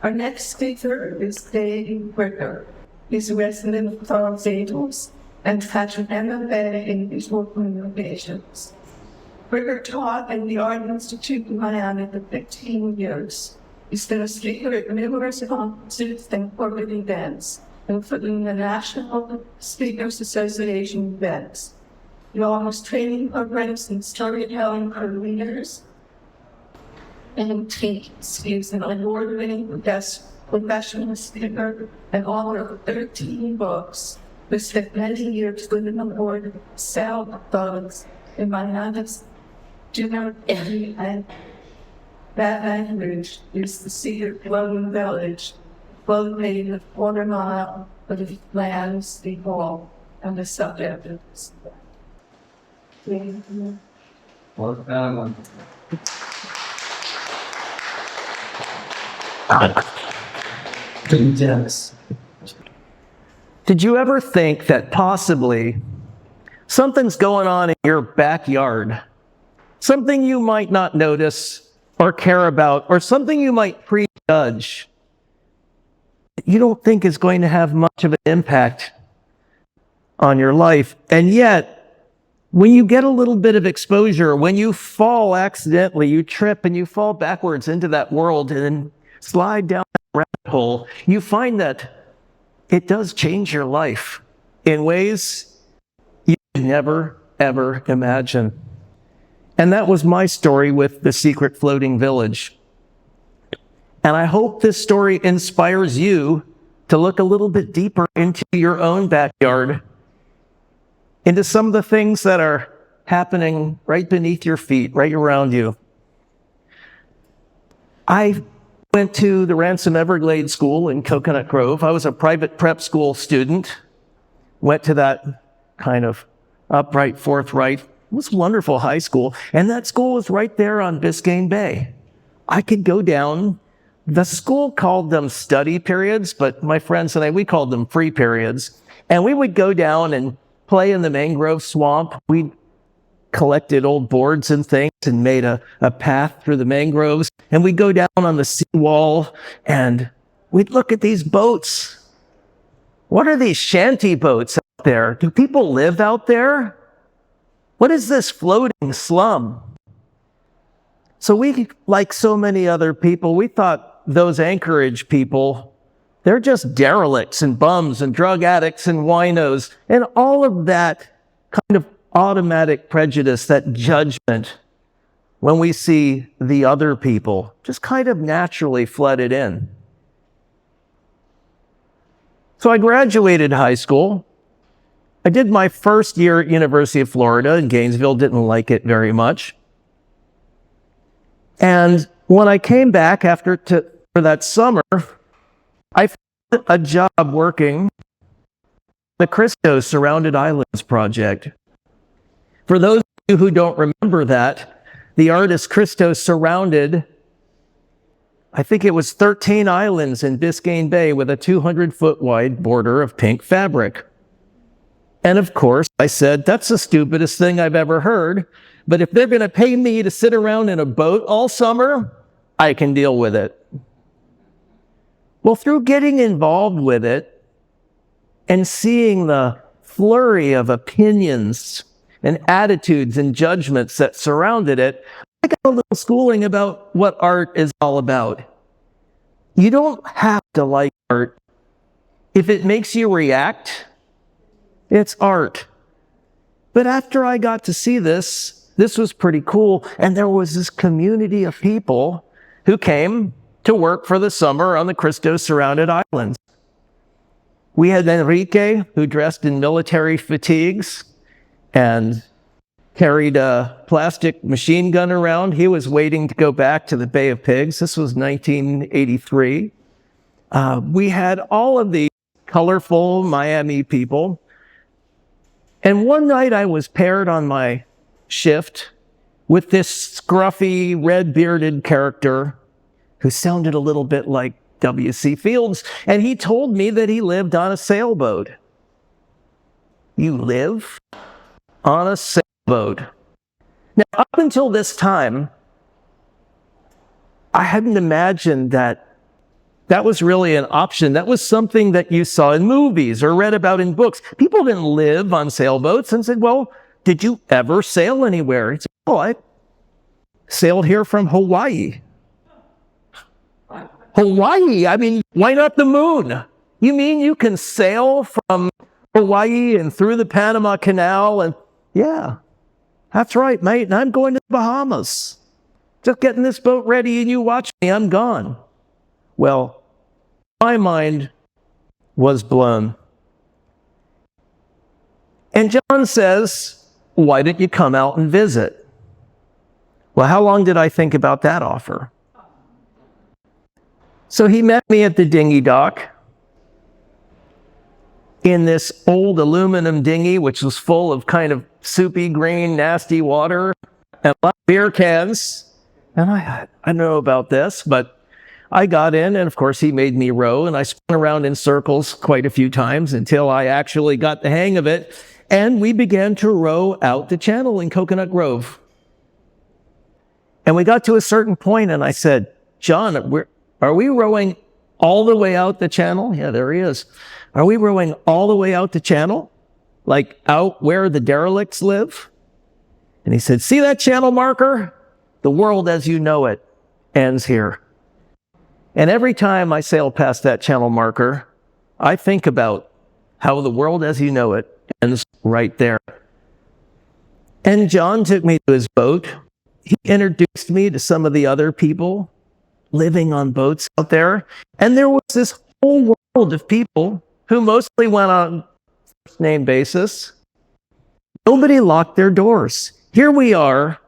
Our next speaker is Dave Bricker. He's a resident of Coral Gables and has an MFA in visual communications. Bricker taught at the Art Institute in Miami for 15 years. He's been a speaker at numerous conferences and corporate events, including the National Speakers Association events. He offers training programs in storytelling for leaders and teams. He's an award-winning professional speaker and author of 13 books. Who spent many years living aboard sailboats in Bahamas, and that Anchorage is the sea of floating village, floating a quarter mile of the lands before and the subject of this. Did you ever think that possibly something's going on in your backyard? Something you might not notice or care about, or something you might prejudge that you don't think is going to have much of an impact on your life. And yet, when you get a little bit of exposure, when you fall accidentally, you trip and you fall backwards into that world and then slide down that rabbit hole, you find that it does change your life in ways you never, ever imagine. And that was my story with the Secret Floating Village. And I hope this story inspires you to look a little bit deeper into your own backyard, into some of the things that are happening right beneath your feet, right around you. I went to the Ransom Everglades School in Coconut Grove. I was a private prep school student. Went to that kind of upright, forthright, it was a wonderful high school. And that school was right there on Biscayne Bay. I could go down. The school called them study periods, but my friends and I, we called them free periods. And we would go down and play in the mangrove swamp. We collected old boards and things and made a path through the mangroves. And we'd go down on the seawall and we'd look at these boats. What are these shanty boats out there? Do people live out there? What is this floating slum? So we, like so many other people, we thought those Anchorage people, they're just derelicts and bums and drug addicts and winos and all of that kind of automatic prejudice, that judgment when we see the other people just kind of naturally flooded in. So I graduated high school. I did my first year at University of Florida in Gainesville, didn't like it very much. And when I came back for that summer, I found a job working on the Christo Surrounded Islands project. For those of you who don't remember that, the artist Christo surrounded, I think it was 13 islands in Biscayne Bay with a 200-foot wide border of pink fabric. And of course, I said, that's the stupidest thing I've ever heard. But if they're going to pay me to sit around in a boat all summer, I can deal with it. Well, through getting involved with it and seeing the flurry of opinions and attitudes and judgments that surrounded it, I got a little schooling about what art is all about. You don't have to like art. If it makes you react, it's art. But after I got to see this was pretty cool. And there was this community of people who came to work for the summer on the Christo Surrounded Islands. We had Enrique, who dressed in military fatigues and carried a plastic machine gun around. He was waiting to go back to the Bay of Pigs. This was 1983. We had all of these colorful Miami people. And one night I was paired on my shift with this scruffy, red-bearded character who sounded a little bit like W.C. Fields, and he told me that he lived on a sailboat. You live on a sailboat? Now, up until this time, I hadn't imagined that That was really an option. That was something that you saw in movies or read about in books. People didn't live on sailboats and said, well, did you ever sail anywhere? He said, oh, I sailed here from Hawaii. Hawaii? I mean, why not the moon? You mean you can sail from Hawaii and through the Panama Canal? And yeah, that's right, mate. And I'm going to the Bahamas. Just getting this boat ready and you watch me, I'm gone. Well, my mind was blown. And John says, why didn't you come out and visit? Well, how long did I think about that offer? So he met me at the dinghy dock in this old aluminum dinghy, which was full of kind of soupy green, nasty water and a lot of beer cans. And I don't know about this, but I got in, and of course he made me row, and I spun around in circles quite a few times until I actually got the hang of it. And we began to row out the channel in Coconut Grove. And we got to a certain point, and I said, John, are we rowing all the way out the channel? Yeah, there he is. Are we rowing all the way out the channel? Like out where the derelicts live? And he said, see that channel marker? The world as you know it ends here. And every time I sail past that channel marker, I think about how the world as you know it ends right there. And John took me to his boat. He introduced me to some of the other people living on boats out there. And there was this whole world of people who mostly went on first name basis. Nobody locked their doors. Here we are,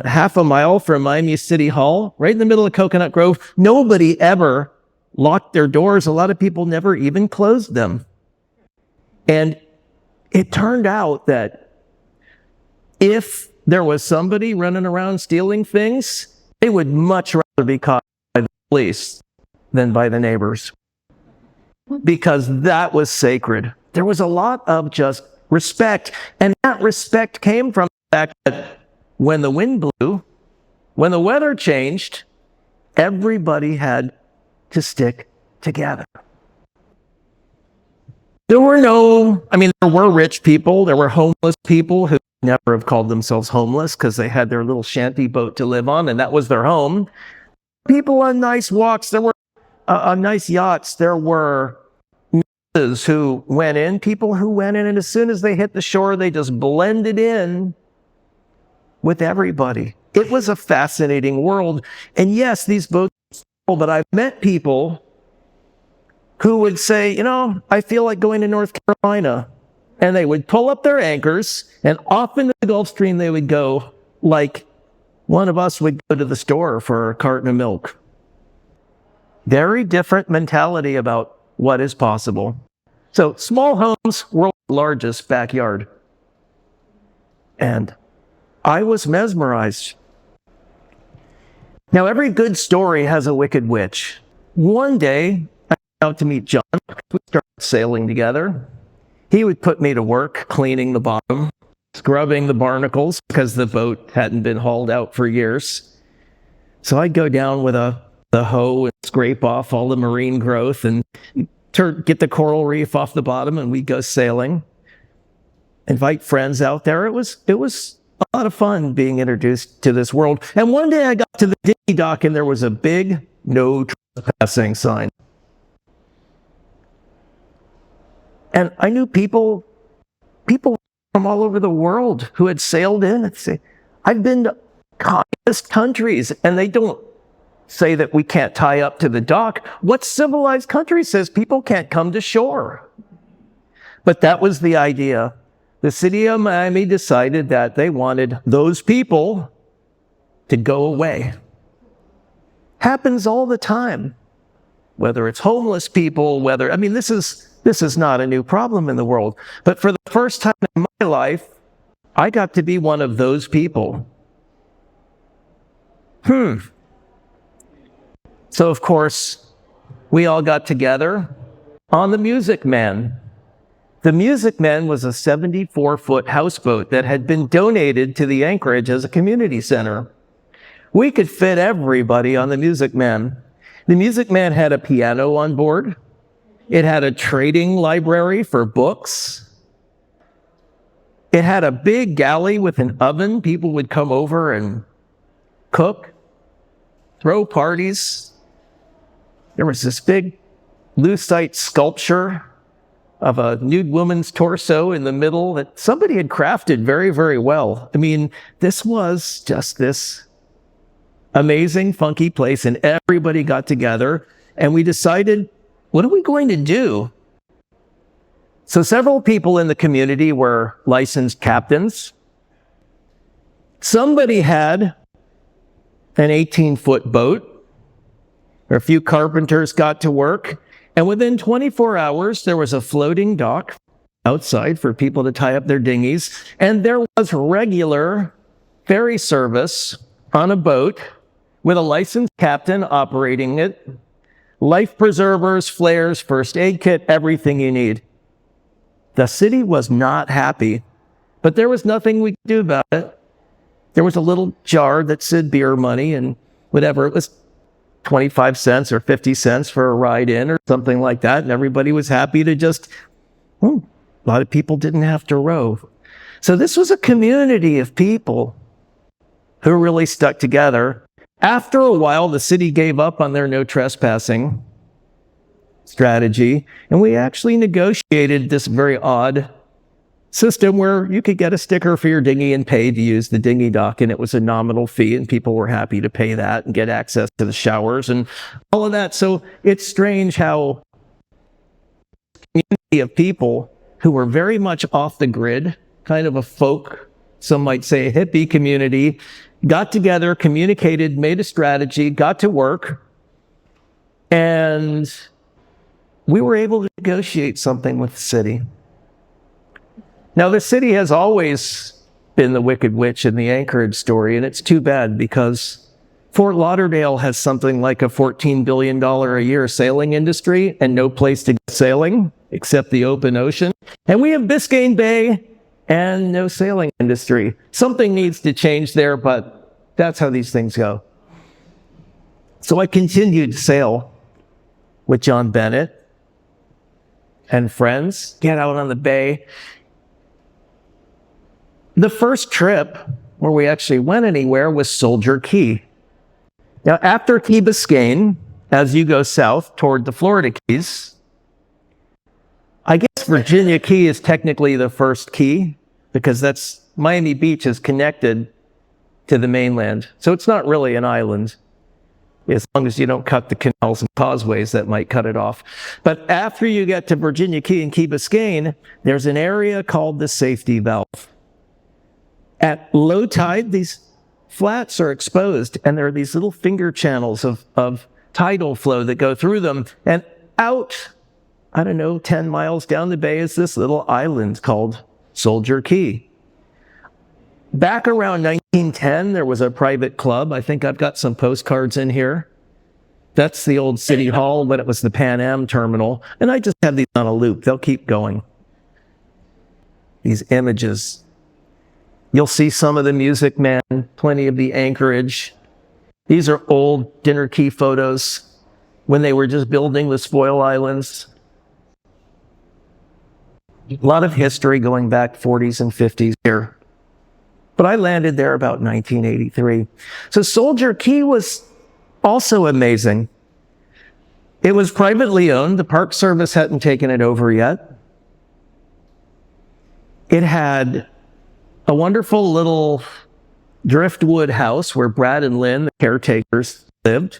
half a mile from Miami City Hall, right in the middle of Coconut Grove. Nobody ever locked their doors. A lot of people never even closed them. And it turned out that if there was somebody running around stealing things, they would much rather be caught by the police than by the neighbors, because that was sacred. There was a lot of just respect, and that respect came from the fact that when the wind blew, when the weather changed, everybody had to stick together. There were rich people, there were homeless people who never have called themselves homeless because they had their little shanty boat to live on, and that was their home. People on nice walks, there were on nice yachts, there were nurses who went in, people who went in, and as soon as they hit the shore, they just blended in with everybody. It was a fascinating world. And yes, these boats are small, but I've met people who would say, I feel like going to North Carolina. And they would pull up their anchors, and off into the Gulf Stream they would go, like one of us would go to the store for a carton of milk. Very different mentality about what is possible. So small homes, world's largest backyard. And I was mesmerized. Now, every good story has a wicked witch. One day, I went out to meet John. We started sailing together. He would put me to work cleaning the bottom, scrubbing the barnacles because the boat hadn't been hauled out for years. So I'd go down with the hoe and scrape off all the marine growth and get the coral reef off the bottom, and we'd go sailing. Invite friends out there. It was a lot of fun being introduced to this world. And one day I got to the dinghy dock, and there was a big no trespassing sign. And I knew people from all over the world who had sailed in and say, I've been to communist countries, and they don't say that we can't tie up to the dock. What civilized country says people can't come to shore? But that was the idea. The city of Miami decided that they wanted those people to go away. Happens all the time. Whether it's homeless people, this is not a new problem in the world. But for the first time in my life, I got to be one of those people. So, of course, we all got together on the Music Man. The Music Man was a 74-foot houseboat that had been donated to the Anchorage as a community center. We could fit everybody on the Music Man. The Music Man had a piano on board. It had a trading library for books. It had a big galley with an oven. People would come over and cook, throw parties. There was this big lucite sculpture of a nude woman's torso in the middle that somebody had crafted very, very well. I mean, this was just this amazing, funky place, and everybody got together, and we decided, what are we going to do? So several people in the community were licensed captains. Somebody had an 18-foot boat. A few carpenters got to work. And within 24 hours, there was a floating dock outside for people to tie up their dinghies. And there was regular ferry service on a boat with a licensed captain operating it. Life preservers, flares, first aid kit, everything you need. The city was not happy, but there was nothing we could do about it. There was a little jar that said beer money and whatever. It was 25 cents or 50 cents for a ride in or something like that. And everybody was happy to just, a lot of people didn't have to row. So this was a community of people who really stuck together. After a while, the city gave up on their no trespassing strategy, and we actually negotiated this very odd system where you could get a sticker for your dinghy and pay to use the dinghy dock, and it was a nominal fee, and people were happy to pay that and get access to the showers and all of that. So it's strange how a community of people who were very much off the grid, kind of a folk, some might say a hippie community, got together, communicated, made a strategy, got to work, and we were able to negotiate something with the city. Now, the city has always been the Wicked Witch in the Anchorage story, and it's too bad because Fort Lauderdale has something like a $14 billion a year sailing industry and no place to go sailing except the open ocean. And we have Biscayne Bay and no sailing industry. Something needs to change there, but that's how these things go. So I continued to sail with John Bennett and friends, get out on the bay. The first trip where we actually went anywhere was Soldier Key. Now, after Key Biscayne, as you go south toward the Florida Keys, I guess Virginia Key is technically the first key because that's Miami Beach is connected to the mainland. So it's not really an island, as long as you don't cut the canals and causeways that might cut it off. But after you get to Virginia Key and Key Biscayne, there's an area called the safety valve. At low tide, these flats are exposed, and there are these little finger channels of tidal flow that go through them. And out, 10 miles down the bay is this little island called Soldier Key. Back around 1910, there was a private club. I think I've got some postcards in here. That's the old city hall, but it was the Pan Am terminal. And I just have these on a loop. They'll keep going. These images. You'll see some of the Music Man, plenty of the Anchorage. These are old Dinner Key photos when they were just building the spoil islands. A lot of history going back 40s and 50s here. But I landed there about 1983. So Soldier Key was also amazing. It was privately owned. The Park Service hadn't taken it over yet. It had a wonderful little driftwood house where Brad and Lynn, the caretakers, lived.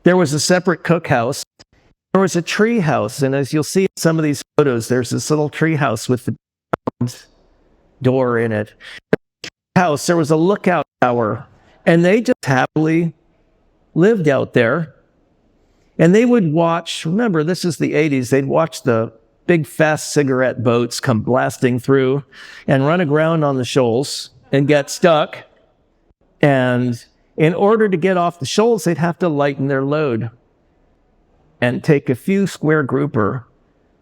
There was a separate cookhouse. There was a tree house, and as you'll see in some of these photos, there's this little tree house with the door in it. House, there was a lookout tower, and they just happily lived out there. And they would watch, remember, this is the 80s, they'd watch the big fast cigarette boats come blasting through and run aground on the shoals and get stuck. And in order to get off the shoals, they'd have to lighten their load and take a few square grouper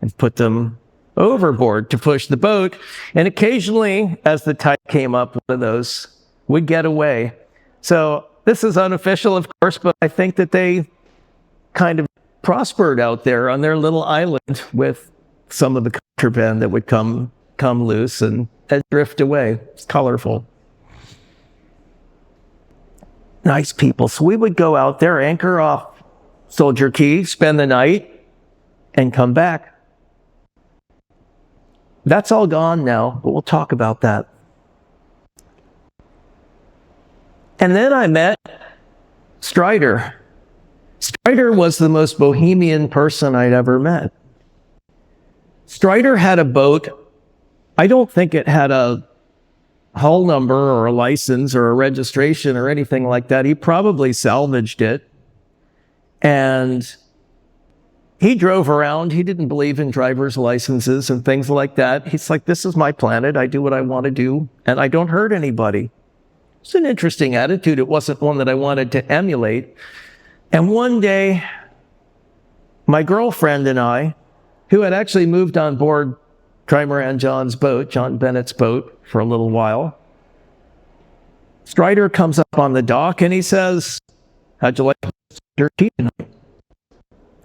and put them overboard to push the boat. And occasionally, as the tide came up, one of those would get away. So this is unofficial, of course, but I think that they kind of prospered out there on their little island with some of the contraband that would come loose and drift away. It's colorful. Nice people. So we would go out there, anchor off Soldier Key, spend the night, and come back. That's all gone now, but we'll talk about that. And then I met Strider. Strider was the most bohemian person I'd ever met. Strider had a boat. I don't think it had a hull number or a license or a registration or anything like that. He probably salvaged it. And he drove around. He didn't believe in driver's licenses and things like that. He's like, this is my planet. I do what I want to do, and I don't hurt anybody. It's an interesting attitude. It wasn't one that I wanted to emulate. And one day, my girlfriend and I, who had actually moved on board Trimaran John's boat, John Bennett's boat, for a little while, Strider comes up on the dock and he says, how'd you like your tea tonight?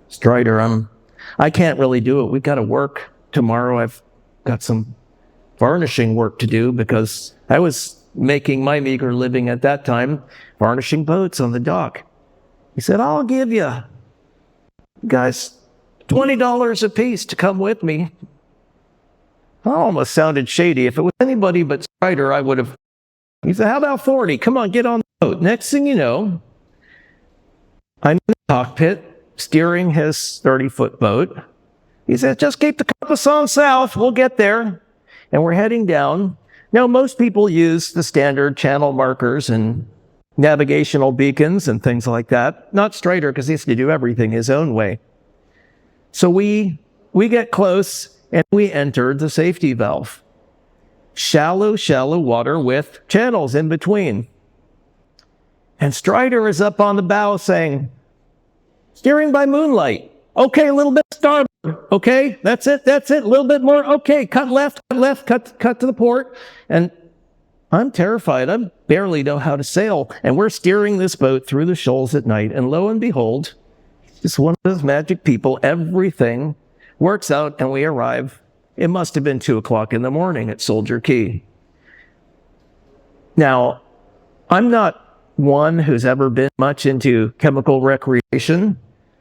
Strider, I can't really do it. We've got to work tomorrow. I've got some varnishing work to do because I was making my meager living at that time varnishing boats on the dock. He said, I'll give you guys $20 a piece to come with me. That almost sounded shady. If it was anybody but Strider, I would have. He said, how about 40? Come on, get on the boat. Next thing you know, I'm in the cockpit steering his 30-foot boat. He said, just keep the compass on south. We'll get there. And we're heading down. Now, most people use the standard channel markers and navigational beacons and things like that. Not Strider, because he has to do everything his own way. So we get close, and we entered the safety valve. Shallow water with channels in between. And Strider is up on the bow saying, steering by moonlight. Okay, a little bit starboard. Okay, that's it. A little bit more. Okay, cut left, cut to the port. And I'm terrified. I barely know how to sail. And we're steering this boat through the shoals at night. And lo and behold, just one of those magic people. Everything works out and we arrive. It must have been 2:00 in the morning at Soldier Key. Now, I'm not one who's ever been much into chemical recreation.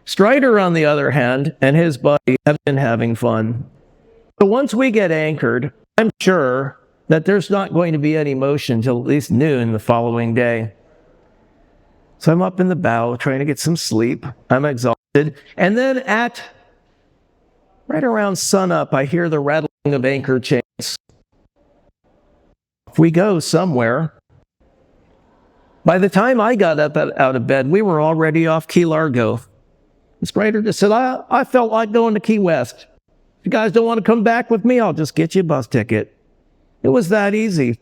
Strider, on the other hand, and his buddy have been having fun. So once we get anchored, I'm sure that there's not going to be any motion till at least noon the following day. So I'm up in the bow trying to get some sleep. I'm exhausted. And then at right around sunup, I hear the rattling of anchor chains. If we go somewhere. By the time I got up out of bed, we were already off Key Largo. The Strider just said, I felt like going to Key West. If you guys don't want to come back with me, I'll just get you a bus ticket. It was that easy.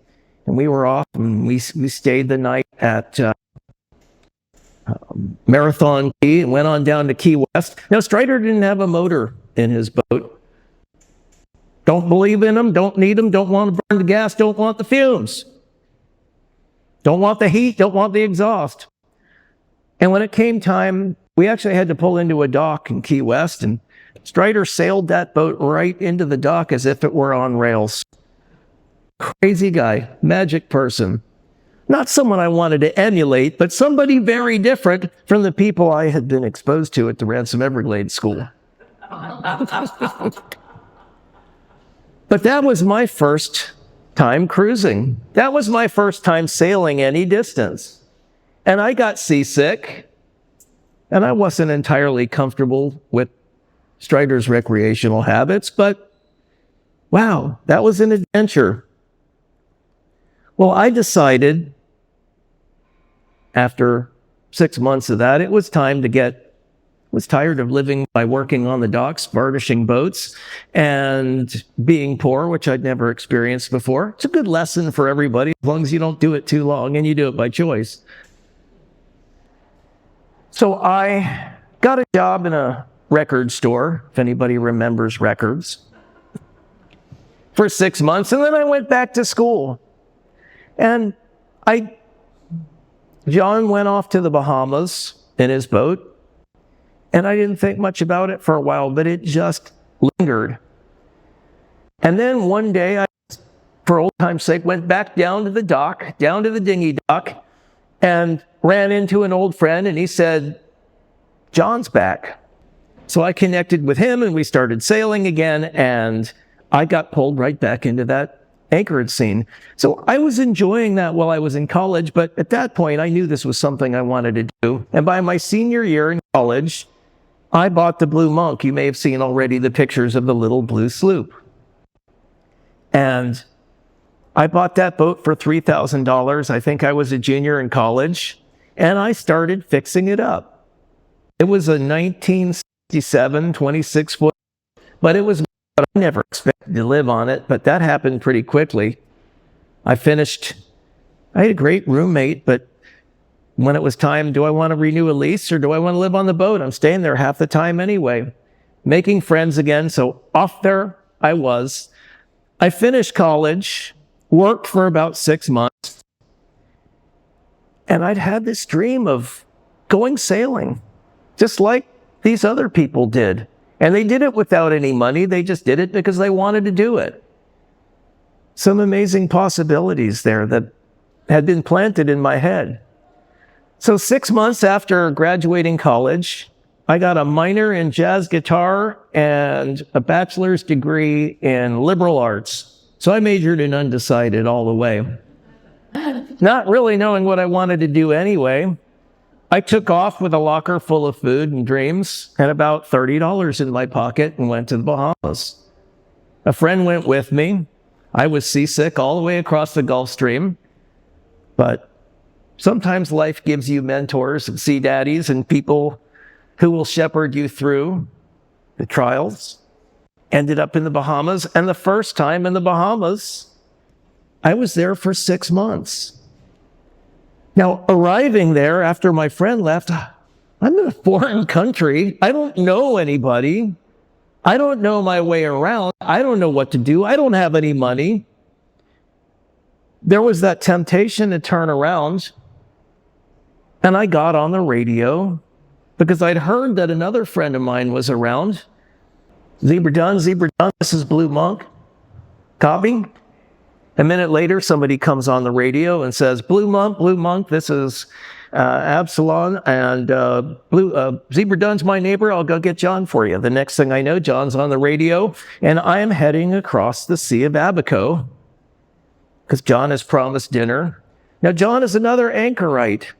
And we were off, and we stayed the night at Marathon Key and went on down to Key West. Now, Strider didn't have a motor in his boat. Don't believe in them, don't need them, don't want to burn the gas, don't want the fumes. Don't want the heat, don't want the exhaust. And when it came time, we actually had to pull into a dock in Key West, and Strider sailed that boat right into the dock as if it were on rails. Crazy guy, magic person. Not someone I wanted to emulate, but somebody very different from the people I had been exposed to at the Ransom Everglades School. But that was my first time cruising. That was my first time sailing any distance. And I got seasick, and I wasn't entirely comfortable with Strider's recreational habits, but wow, that was an adventure. Well, I decided after 6 months of that, it was time to was tired of living by working on the docks, varnishing boats, and being poor, which I'd never experienced before. It's a good lesson for everybody, as long as you don't do it too long and you do it by choice. So I got a job in a record store, if anybody remembers records, for 6 months, and then I went back to school. And John went off to the Bahamas in his boat, And I didn't think much about it for a while, but it just lingered. And then one day, I, for old time's sake, went back down to the dock, down to the dinghy dock, and ran into an old friend, and he said, John's back. So I connected with him, and we started sailing again, and I got pulled right back into that Anchorage scene. So I was enjoying that while I was in college, but at that point, I knew this was something I wanted to do. And by my senior year in college, I bought the Blue Monk. You may have seen already the pictures of the little blue sloop. And I bought that boat for $3,000. I think I was a junior in college, and I started fixing it up. It was a 1967 26-foot, but it was, I never expected to live on it, but that happened pretty quickly. I had a great roommate, but when it was time, do I want to renew a lease or do I want to live on the boat? I'm staying there half the time anyway. Making friends again, so off there I was. I finished college, worked for about 6 months, and I'd had this dream of going sailing, just like these other people did. And they did it without any money. They just did it because they wanted to do it. Some amazing possibilities there that had been planted in my head. So 6 months after graduating college, I got a minor in jazz guitar and a bachelor's degree in liberal arts. So I majored in undecided all the way. Not really knowing what I wanted to do anyway, I took off with a locker full of food and dreams and about $30 in my pocket and went to the Bahamas. A friend went with me. I was seasick all the way across the Gulf Stream, but sometimes life gives you mentors and sea daddies and people who will shepherd you through the trials. Ended up in the Bahamas, and the first time in the Bahamas, I was there for 6 months. Now, arriving there after my friend left, I'm in a foreign country. I don't know anybody. I don't know my way around. I don't know what to do. I don't have any money. There was that temptation to turn around, and I got on the radio because I'd heard that another friend of mine was around. Zebra done, this is Blue Monk. Copy? A minute later, somebody comes on the radio and says, Blue Monk, this is Absalom, and Zebra Dunn's my neighbor. I'll go get John for you. The next thing I know, John's on the radio, and I am heading across the Sea of Abaco because John has promised dinner. Now, John is another anchorite.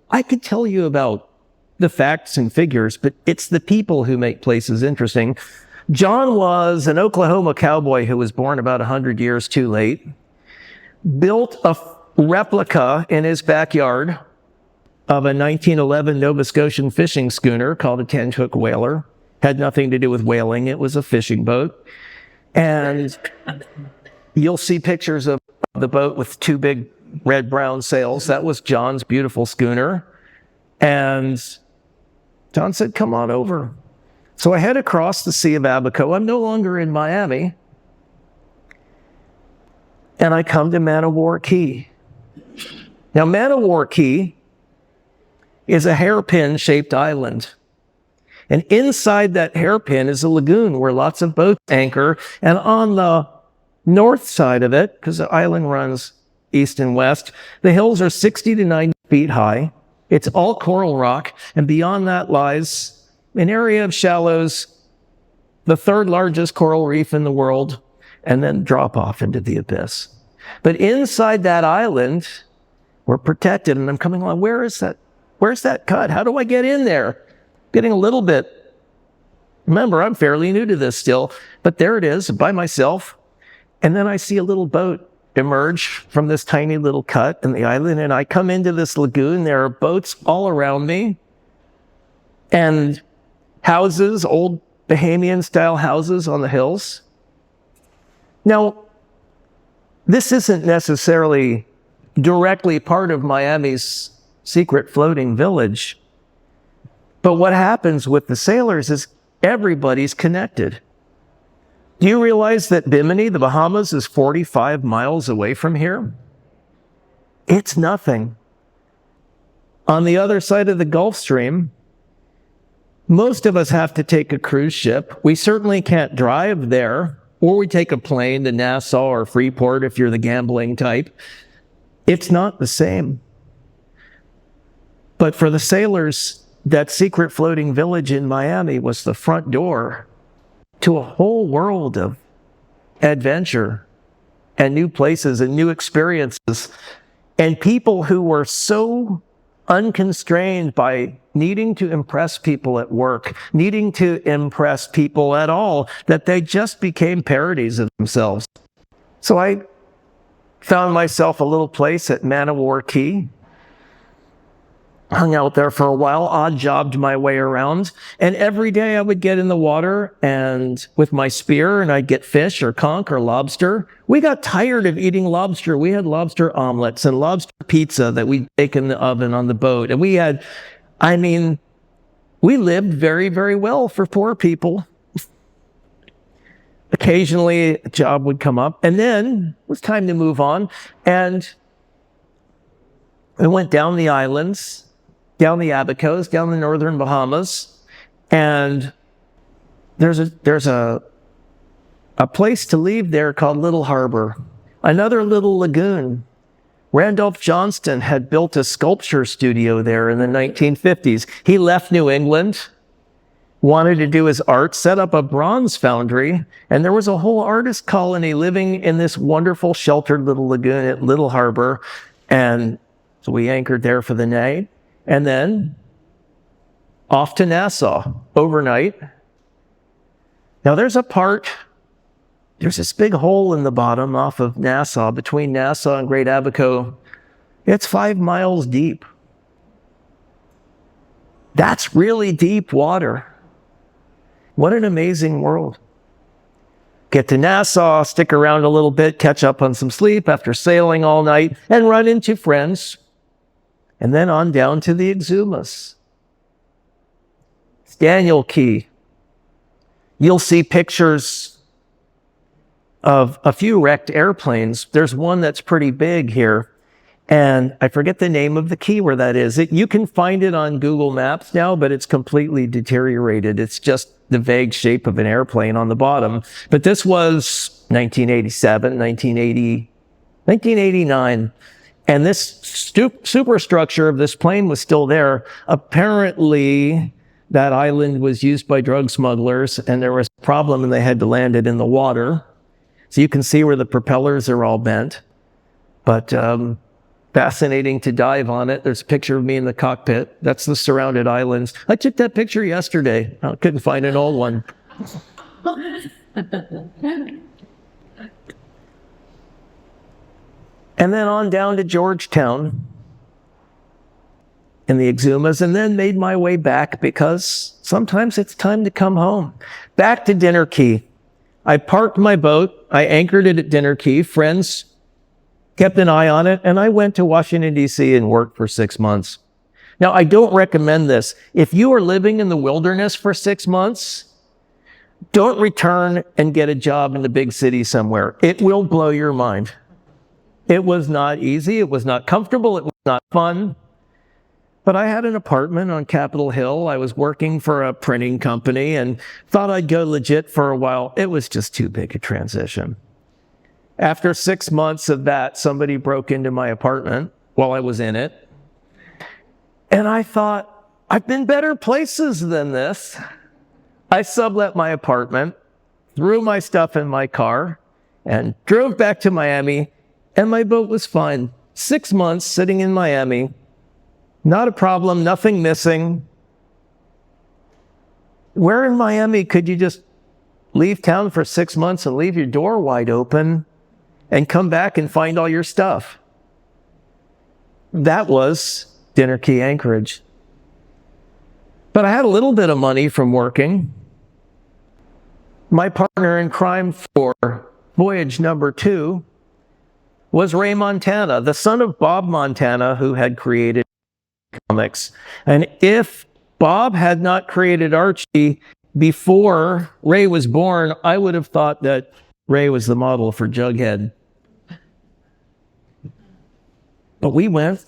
I could tell you about the facts and figures, but it's the people who make places interesting. John was an Oklahoma cowboy who was born about 100 years too late, built a replica in his backyard of a 1911 Nova Scotian fishing schooner called a 10-hook whaler. Had nothing to do with whaling. It was a fishing boat. And you'll see pictures of the boat with two big red-brown sails. That was John's beautiful schooner. And John said, come on over. So I head across the Sea of Abaco. I'm no longer in Miami. And I come to Man of War Key. Now, Man of War Key is a hairpin-shaped island. And inside that hairpin is a lagoon where lots of boats anchor. And on the north side of it, because the island runs east and west, the hills are 60 to 90 feet high. It's all coral rock. And beyond that lies an area of shallows, the third largest coral reef in the world, and then drop off into the abyss. But inside that island, we're protected. And I'm coming along, where's that cut? How do I get in there? Getting a little bit, remember, I'm fairly new to this still, but there it is by myself. And then I see a little boat emerge from this tiny little cut in the island, and I come into this lagoon. There are boats all around me, and houses, old Bahamian-style houses on the hills. Now, this isn't necessarily directly part of Miami's secret floating village, but what happens with the sailors is everybody's connected. Do you realize that Bimini, the Bahamas, is 45 miles away from here? It's nothing. On the other side of the Gulf Stream, Most of us have to take a cruise ship. We certainly can't drive there, or we take a plane to Nassau or Freeport if you're the gambling type. It's not the same. But for the sailors, that secret floating village in Miami was the front door to a whole world of adventure and new places and new experiences, and people who were so unconstrained by needing to impress people at work, needing to impress people at all, that they just became parodies of themselves. So I found myself a little place at Man-o-War Key, hung out there for a while, odd jobbed my way around, and every day I would get in the water and with my spear, and I'd get fish or conch or lobster. We got tired of eating lobster. We had lobster omelets and lobster pizza that we'd bake in the oven on the boat. And we lived very, very well for poor people. Occasionally a job would come up, and then it was time to move on. And we went down the islands, down the Abacos, down the northern Bahamas, and there's a place to leave there called Little Harbor, another little lagoon. Randolph Johnston had built a sculpture studio there in the 1950s. He left New England, wanted to do his art, set up a bronze foundry, and there was a whole artist colony living in this wonderful sheltered little lagoon at Little Harbor. And so we anchored there for the night, and then off to Nassau overnight. Now there's this big hole in the bottom off of Nassau, between Nassau and Great Abaco. It's 5 miles deep. That's really deep water. What an amazing world. Get to Nassau, stick around a little bit, catch up on some sleep after sailing all night, and run into friends. And then on down to the Exumas. It's Daniel Key. You'll see pictures of a few wrecked airplanes. There's one that's pretty big here, and I forget the name of the key where that is. You can find it on Google Maps now, but it's completely deteriorated. It's just the vague shape of an airplane on the bottom. But this was 1987, 1980, 1989. And this superstructure of this plane was still there. Apparently, that island was used by drug smugglers, and there was a problem, and they had to land it in the water. So you can see where the propellers are all bent. But fascinating to dive on it. There's a picture of me in the cockpit. That's the Surrounded Islands. I took that picture yesterday. I couldn't find an old one. And then on down to Georgetown in the Exumas, and then made my way back because sometimes it's time to come home. Back to Dinner Key. I parked my boat. I anchored it at Dinner Key. Friends kept an eye on it, and I went to Washington, D.C. and worked for 6 months. Now, I don't recommend this. If you are living in the wilderness for 6 months, don't return and get a job in the big city somewhere. It will blow your mind. It was not easy. It was not comfortable. It was not fun. But I had an apartment on Capitol Hill. I was working for a printing company and thought I'd go legit for a while. It was just too big a transition. After 6 months of that, somebody broke into my apartment while I was in it. And I thought, I've been better places than this. I sublet my apartment, threw my stuff in my car, and drove back to Miami, and my boat was fine. 6 months sitting in Miami. Not a problem, nothing missing. Where in Miami could you just leave town for 6 months and leave your door wide open and come back and find all your stuff? That was Dinner Key, Anchorage. But I had a little bit of money from working. My partner in crime for voyage number 2 was Ray Montana, the son of Bob Montana, who had created comics. And if Bob had not created Archie before Ray was born, I would have thought that Ray was the model for Jughead. But we went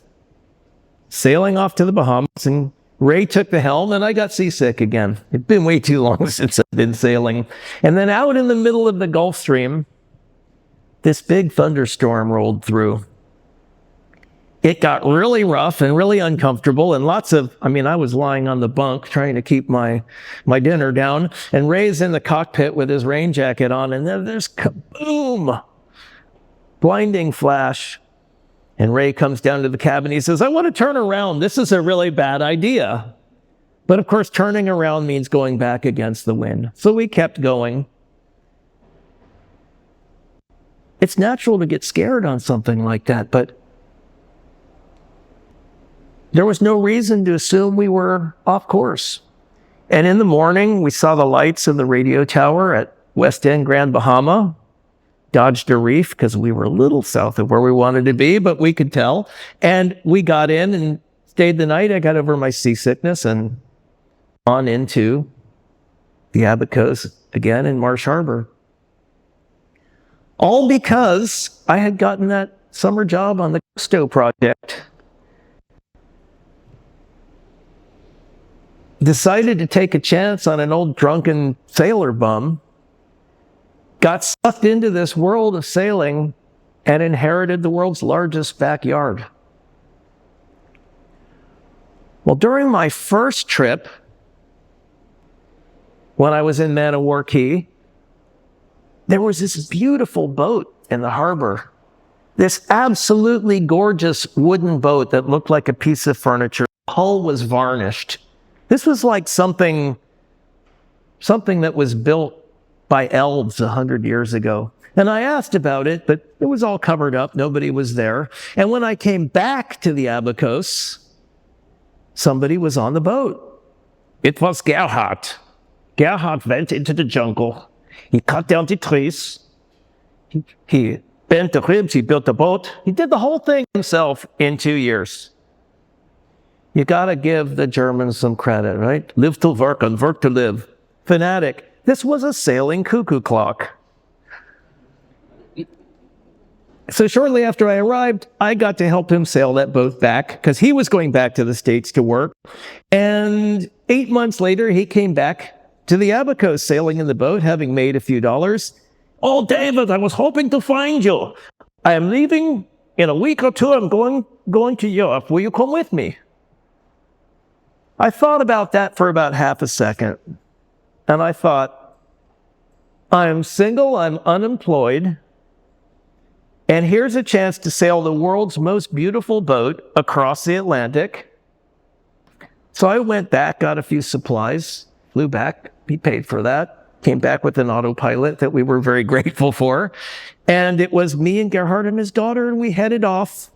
sailing off to the Bahamas and Ray took the helm, and I got seasick again. It'd been way too long since I've been sailing. And then out in the middle of the Gulf Stream, this big thunderstorm rolled through. It got really rough and really uncomfortable, and I was lying on the bunk trying to keep my dinner down, and Ray's in the cockpit with his rain jacket on, and then there's kaboom! Blinding flash. And Ray comes down to the cabin. He says, I want to turn around. This is a really bad idea. But of course, turning around means going back against the wind. So we kept going. It's natural to get scared on something like that, but there was no reason to assume we were off course. And in the morning, we saw the lights of the radio tower at West End, Grand Bahama. Dodged a reef because we were a little south of where we wanted to be, but we could tell. And we got in and stayed the night. I got over my seasickness and on into the Abacos again in Marsh Harbor. All because I had gotten that summer job on the Christo project. Decided to take a chance on an old drunken sailor bum. Got sucked into this world of sailing and inherited the world's largest backyard. Well, during my first trip, when I was in Man o' War Key, there was this beautiful boat in the harbor. This absolutely gorgeous wooden boat that looked like a piece of furniture. The hull was varnished. This was like something that was built by elves 100 years ago. And I asked about it, but it was all covered up. Nobody was there. And when I came back to the Abacos, somebody was on the boat. It was Gerhard. Gerhard went into the jungle. He cut down the trees. He bent the ribs. He built the boat. He did the whole thing himself in 2 years. You gotta give the Germans some credit, right? Live to work and work to live. Fanatic. This was a sailing cuckoo clock. So shortly after I arrived, I got to help him sail that boat back because he was going back to the States to work. And 8 months later, he came back to the Abacos sailing in the boat, having made a few dollars. Oh, David, I was hoping to find you. I am leaving in a week or two. I'm going to Europe. Will you come with me? I thought about that for about half a second. And I thought, I'm single, I'm unemployed, and here's a chance to sail the world's most beautiful boat across the Atlantic. So I went back, got a few supplies, flew back, he paid for that, came back with an autopilot that we were very grateful for. And it was me and Gerhard and his daughter, and we headed off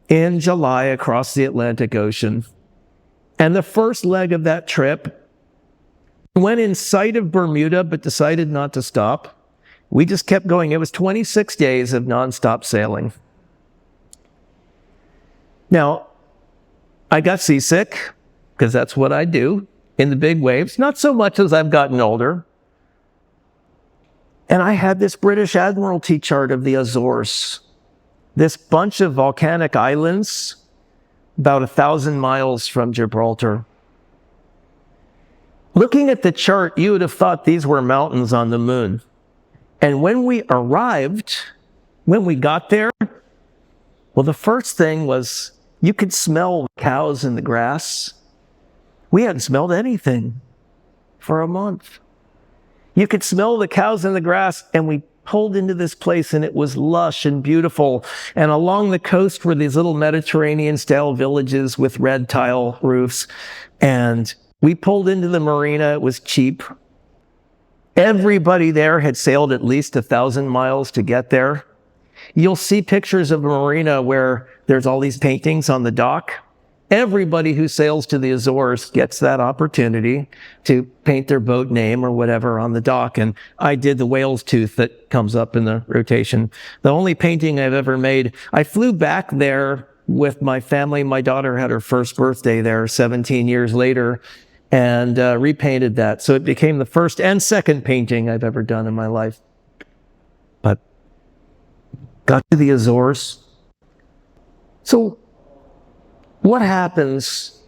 in July across the Atlantic Ocean. And the first leg of that trip, went in sight of Bermuda, but decided not to stop. We just kept going. It was 26 days of nonstop sailing. Now, I got seasick, because that's what I do in the big waves. Not so much as I've gotten older. And I had this British Admiralty chart of the Azores. This bunch of volcanic islands, about 1,000 miles from Gibraltar. Looking at the chart, you would have thought these were mountains on the moon. And when we got there, well, the first thing was you could smell cows in the grass. We hadn't smelled anything for a month. You could smell the cows in the grass, and we pulled into this place, and it was lush and beautiful. And along the coast were these little Mediterranean-style villages with red tile roofs. And we pulled into the marina. It was cheap. Everybody there had sailed at least 1,000 miles to get there. You'll see pictures of a marina where there's all these paintings on the dock. Everybody who sails to the Azores gets that opportunity to paint their boat name or whatever on the dock. And I did the whale's tooth that comes up in the rotation. The only painting I've ever made. I flew back there with my family. My daughter had her first birthday there 17 years later, and repainted that. So it became the first and second painting I've ever done in my life. But got to the Azores. So what happens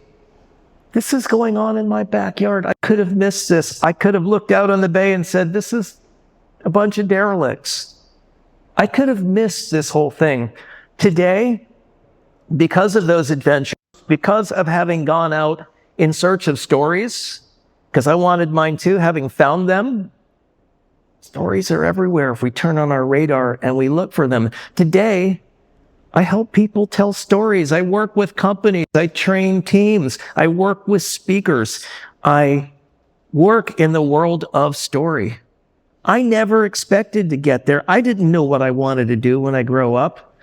this is going on in my backyard. I could have missed this. I could have looked out on the bay and said, this is a bunch of derelicts. I could have missed this whole thing. Today, because of those adventures, because of having gone out in search of stories, because I wanted mine too, having found them, stories are everywhere if we turn on our radar and we look for them. Today, I help people tell stories. I work with companies. I train teams. I work with speakers. I work in the world of story. I never expected to get there. I didn't know what I wanted to do when I grow up.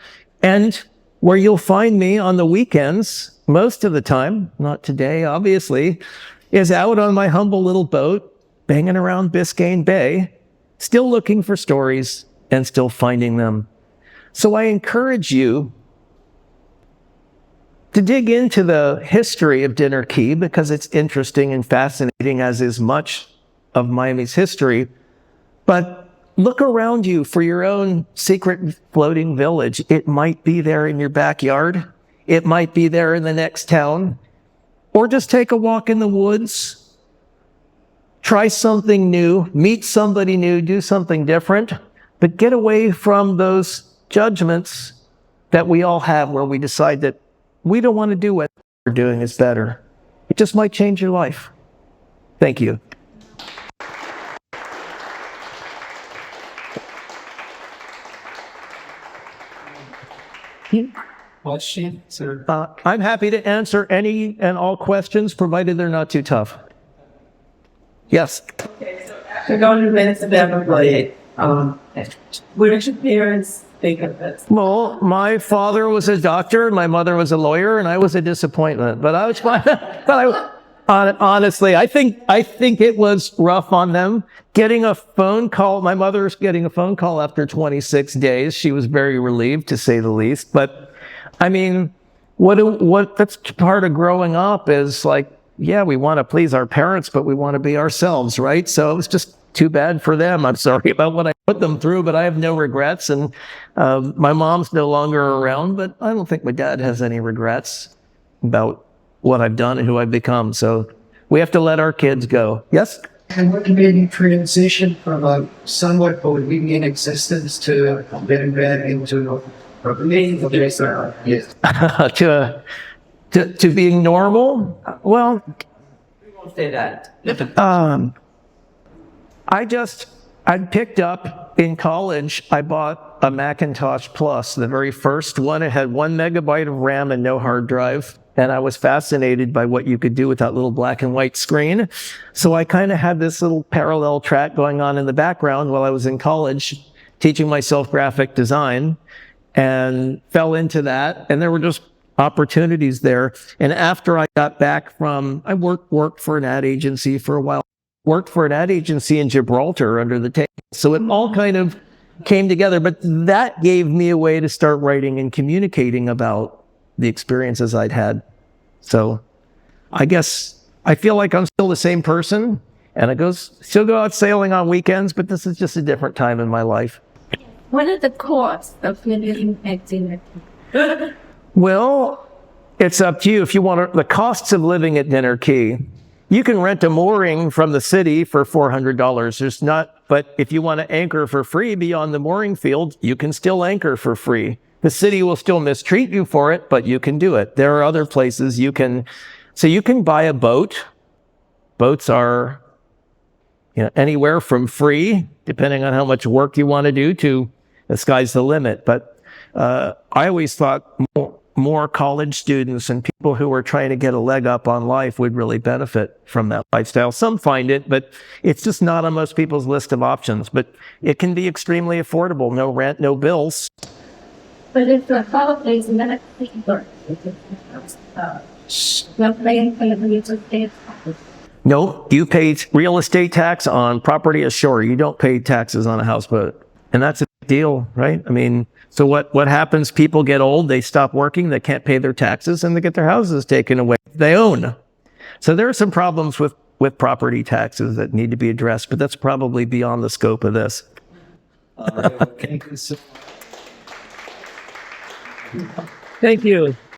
And where you'll find me on the weekends, most of the time, not today, obviously, is out on my humble little boat, banging around Biscayne Bay, still looking for stories and still finding them. So I encourage you to dig into the history of Dinner Key because it's interesting and fascinating, as is much of Miami's history. But look around you for your own secret floating village. It might be there in your backyard. It might be there in the next town. Or just take a walk in the woods. Try something new. Meet somebody new. Do something different. But get away from those judgments that we all have where we decide that we don't want to do what we're doing is better. It just might change your life. Thank you. Questions? I'm happy to answer any and all questions, provided they're not too tough. Yes. Okay, so after going to Venice and Everglades, what did your parents think of this? Well, my father was a doctor, my mother was a lawyer, and I was a disappointment. But I was fine. Honestly, I think it was rough on them. Getting a phone call, my mother's getting a phone call after 26 days. She was very relieved, to say the least. But I mean, what that's part of growing up is like, yeah, we want to please our parents, but we want to be ourselves, right? So it was just too bad for them. I'm sorry about what I put them through, but I have no regrets. And my mom's no longer around, but I don't think my dad has any regrets about what I've done and who I've become. So we have to let our kids go. Yes? And what made you transition from a somewhat bohemian existence to getting back into yes. to being normal? Well, We won't say that. I'd picked up in college, I bought a Macintosh Plus, the very first one. It had 1 megabyte of RAM and no hard drive. And I was fascinated by what you could do with that little black and white screen. So I kind of had this little parallel track going on in the background while I was in college, teaching myself graphic design, and fell into that. And there were just opportunities there. And after I got back I worked for an ad agency for a while, worked for an ad agency in Gibraltar under the table. So it all kind of came together. But that gave me a way to start writing and communicating about the experiences I'd had. So I guess I feel like I'm still the same person, and I still go out sailing on weekends, but this is just a different time in my life. What are the costs of living at Dinner Key? Well, it's up to you. If you want the costs of living at Dinner Key, you can rent a mooring from the city for $400. But if you want to anchor for free beyond the mooring field, you can still anchor for free. The city will still mistreat you for it, but you can do it. There are other places you can buy a boat. Boats are, anywhere from free, depending on how much work you want to do, to the sky's the limit. But I always thought more college students and people who are trying to get a leg up on life would really benefit from that lifestyle. Some find it, but it's just not on most people's list of options. But it can be extremely affordable. No rent, no bills. But if the holidays and then No, you pay real estate tax on property ashore. You don't pay taxes on a houseboat. And that's a big deal, right? I mean, so what happens? People get old, they stop working, they can't pay their taxes, and they get their houses taken away. They own. So there are some problems with property taxes that need to be addressed, but that's probably beyond the scope of this. Thank you.